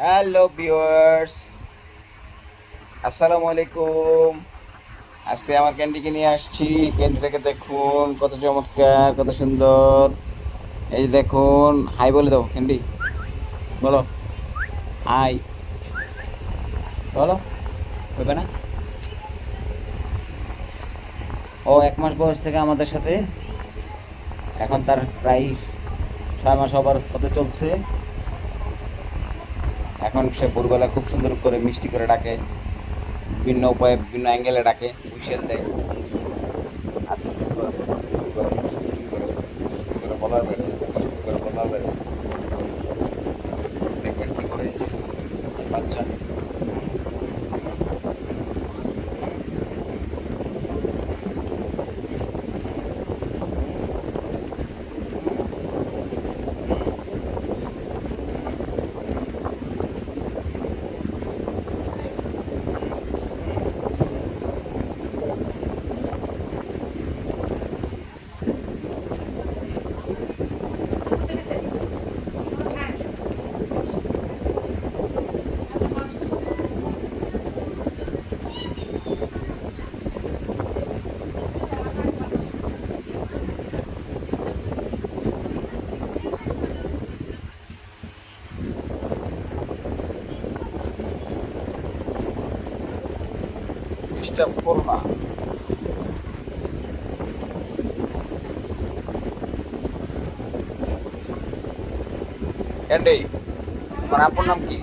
Hello viewers, আসসালামু আলাইকুম। আজকে আমার ক্যান্ডিকে নিয়ে আসছি। ক্যান্ডিটাকে দেখুন, কত চমৎকার, কত সুন্দর। এই যে দেখুন, হাই বলে দাও ক্যান্ডি, বলো হাই, বলো, বলবে না? ও 1 মাস বয়স থেকে আমাদের সাথে, এখন তার প্রায় 6 মাস হবার হতে চলছে। এখন সে ভোরবেলা খুব সুন্দর করে মিষ্টি করে ডাকে, বিভিন্ন উপায়ে বিভিন্ন অ্যাঙ্গেলে ডাকে, হুইসেল দেয়। আর দুষ্টুমি করে, প্রচুর দুষ্টুমি করে, প্রচুর দুষ্টুমি করে, দুষ্টুমি করে বলার বাইরে, দুষ্টুমি করে বলার বাইরে। দেখবেন কি করে বাচ্চা। ডিস্টার্ব করো না। ক্যান্ডি, তোমার আপুর নাম কি?